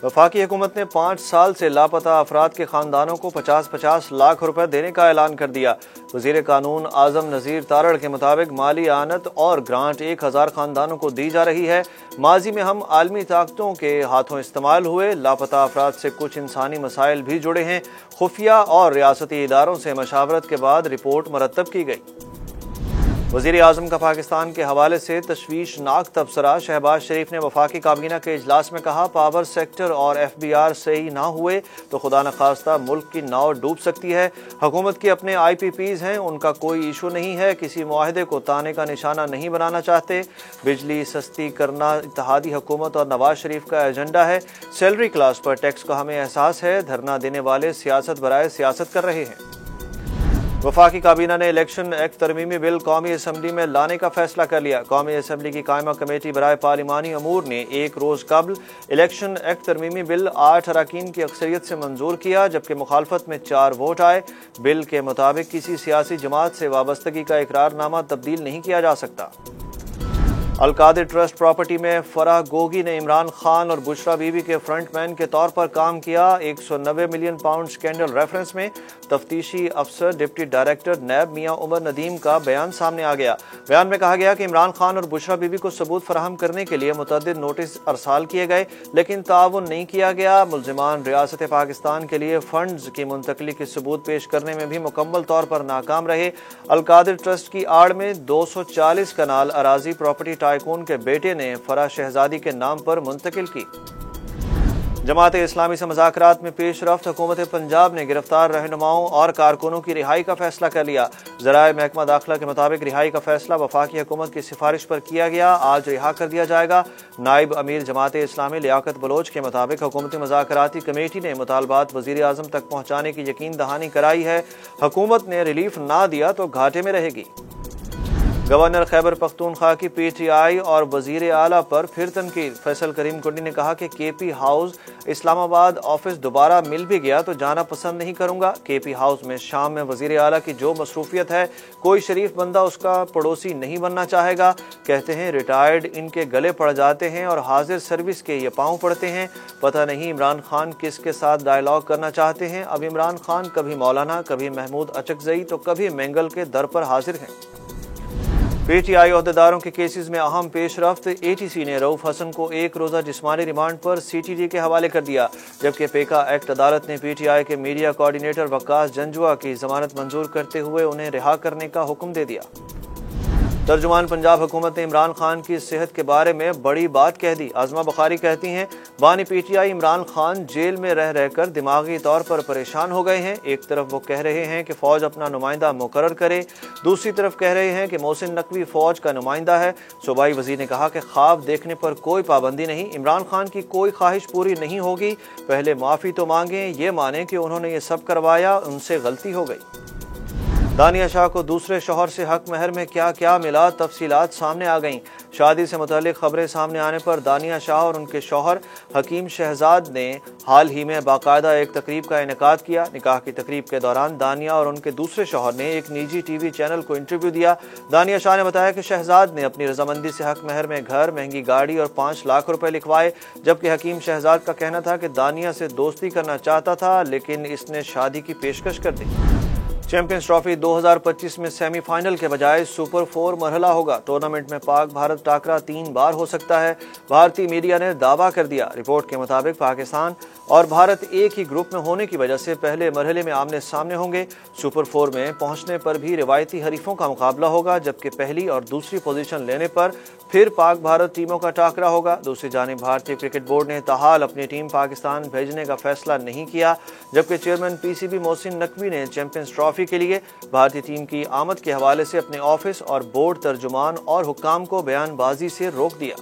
वफाकी हुकूमत ने 5 साल से लापता अफराद के खानदानों को 50-50 लाख रुपए देने का ऐलान कर दिया। वजीर कानून आजम नज़ीर तारड़ के मुताबिक माली आनत और ग्रांट 1000 खानदानों को दी जा रही है। माजी में हम आलमी ताकतों के हाथों इस्तेमाल हुए। लापता अफराद से कुछ इंसानी मसाइल भी जुड़े हैं। खुफिया और रियासती इदारों से मशावरत के बाद रिपोर्ट मरतब की गई। वज़ीर आज़म का पाकिस्तान के हवाले से तशवीशनाक तबसरा। शहबाज शरीफ ने वफाकी काबीना के इजलास में कहा, पावर सेक्टर और FBR सही ना हुए तो खुदा न खास्ता मुल्क की नाव डूब सकती है। हुकूमत के अपने IPPs हैं, उनका कोई इशू नहीं है, किसी मुआहदे को ताने का निशाना नहीं बनाना चाहते। बिजली सस्ती करना इत्तेहादी हुकूमत और नवाज शरीफ का एजेंडा है। सैलरी क्लास पर टैक्स का हमें एहसास है। धरना देने वाले सियासत बराए सियासत कर रहे हैं। वफाकी काबीना ने इलेक्शन एक्ट तरमीमी बिल कौमी असम्बली में लाने का फैसला कर लिया। कौमी असम्बली की कायमा कमेटी बराए पार्लिमानी अमूर ने एक रोज कबल इलेक्शन एक्ट तरमीमी बिल 8 अरकान की अक्सरियत से मंजूर किया, जबकि मुखालफत में 4 वोट आए। बिल के मुताबिक किसी सियासी जमात से वाबस्तगी का इकरारनामा तब्दील नहीं किया जा सकता। अलकादिर ट्रस्ट प्रॉपर्टी में फराह गोगी ने इमरान खान और बुशरा बीबी के फ्रंटमैन के तौर पर काम किया। 190 मिलियन पाउंड स्कैंडल रेफरेंस में तफ्तीशी अफसर डिप्टी डायरेक्टर नैब मियां उमर नदीम का बयान सामने आ गया। बयान में कहा गया कि इमरान खान और बुशरा बीबी को सबूत फराहम करने के लिए मुतअद्दिद नोटिस अरसाल किए गए, लेकिन ताउन नहीं किया गया। मुल्जिमान रियासत पाकिस्तान के लिए फंड्स की मुंतकली के सबूत पेश करने में भी मुकम्मल तौर पर नाकाम रहे। अलकादिर ट्रस्ट की आड़ में 240 कनाल अराजी प्रॉपर्टी टाइकून के बेटे ने फराह शहजादी के नाम पर मुंतकिल की। जमात इस्लामी से मुज़ाकरात में पेशरफ्त। हुकूमत पंजाब ने गिरफ्तार रहनुमाओं और कारकुनों की रिहाई का फैसला कर लिया। ज़राए महकमा दाखिला के मुताबिक रिहाई का फैसला वफाकी हुकूमत की सिफारिश पर किया गया। आज रिहा कर दिया जाएगा। नायब अमीर जमात इस्लामी लियाकत बलोच के मुताबिक हुकूमती मुज़ाकराती कमेटी ने मुतालबात वज़ीर आज़म तक पहुँचाने की यकीन दहानी कराई है। हुकूमत ने रिलीफ ना दिया तो घाटे में रहेगी। गवर्नर खैबर पख्तूनख्वा की PTI और वजीर आला पर फिर तनकीद। फैसल करीम कुंडी ने कहा कि KP हाउस इस्लामाबाद ऑफिस दोबारा मिल भी गया तो जाना पसंद नहीं करूंगा। KP हाउस में शाम में वजीर आला की जो मसरूफियत है, कोई शरीफ बंदा उसका पड़ोसी नहीं बनना चाहेगा। कहते हैं रिटायर्ड इनके गले पड़ जाते हैं और हाजिर सर्विस के ये पाँव पड़ते हैं। पता नहीं इमरान खान किसके साथ डायलॉग करना चाहते हैं। अब इमरान खान कभी मौलाना, कभी महमूद अचकजई तो कभी मेंगल के दर पर हाजिर हैं। PTI अहदेदारों के केसेस में अहम पेशरफ्त। ATC ने रऊफ हसन को 1 रोज़ा जिस्मानी रिमांड पर CTD के हवाले कर दिया, जबकि पेका एक्ट अदालत ने PTI के मीडिया कोऑर्डिनेटर वक्कास जंजुआ की जमानत मंजूर करते हुए उन्हें रिहा करने का हुक्म दे दिया। तर्जुमान पंजाब हुकूमत ने इमरान खान की सेहत के बारे में बड़ी बात कह दी। आज़मा बुखारी कहती हैं, बानी PTI इमरान खान जेल में रह रहकर दिमागी तौर पर परेशान हो गए हैं। एक तरफ वो कह रहे हैं कि फ़ौज अपना नुमाइंदा मुकर्रर करे, दूसरी तरफ कह रहे हैं कि मोहसिन नकवी फ़ौज का नुमाइंदा है। सूबाई वज़ीर ने कहा कि ख्वाब देखने पर कोई पाबंदी नहीं, इमरान खान की कोई ख्वाहिश पूरी नहीं होगी। पहले माफ़ी तो मांगें, ये माने कि उन्होंने ये सब करवाया, उनसे गलती हो गई। दानिया शाह को दूसरे शौहर से हक महर में क्या क्या मिला, तफसीलात सामने आ गईं। शादी से मुतालिक खबरें सामने आने पर दानिया शाह और उनके शौहर हकीम शहजाद ने हाल ही में बाकायदा एक तकरीब का इनेकाद किया। निकाह की तकरीब के दौरान दानिया और उनके दूसरे शौहर ने एक निजी TV चैनल को इंटरव्यू दिया। दानिया शाह ने बताया कि शहजाद ने अपनी रजामंदी से हक महर में घर, महंगी गाड़ी और 5 लाख रुपए लिखवाए, जबकि हकीम शहजाद का कहना था कि दानिया से दोस्ती करना चाहता था, लेकिन इसने शादी की पेशकश कर दी। चैंपियंस ट्रॉफी 2025 में सेमीफाइनल के बजाय सुपर 4 मरहला होगा। टूर्नामेंट में पाक भारत टाकरा 3 बार हो सकता है, भारतीय मीडिया ने दावा कर दिया। रिपोर्ट के मुताबिक पाकिस्तान और भारत एक ही ग्रुप में होने की वजह से पहले मरहले में आमने सामने होंगे। सुपर 4 में पहुंचने पर भी रिवायती हरीफों का मुकाबला होगा, जबकि पहली और दूसरी पोजीशन लेने पर फिर पाक भारत टीमों का टाकरा होगा। दूसरी जानिब भारतीय क्रिकेट बोर्ड ने ताहाल अपनी टीम पाकिस्तान भेजने का फैसला नहीं किया, जबकि चेयरमैन PCB मोहसिन नकवी ने चैंपियंस ट्रॉफी के लिए भारतीय टीम की आमद के हवाले से अपने ऑफिस और बोर्ड तर्जुमान और हुक्काम को बयानबाजी से रोक दिया।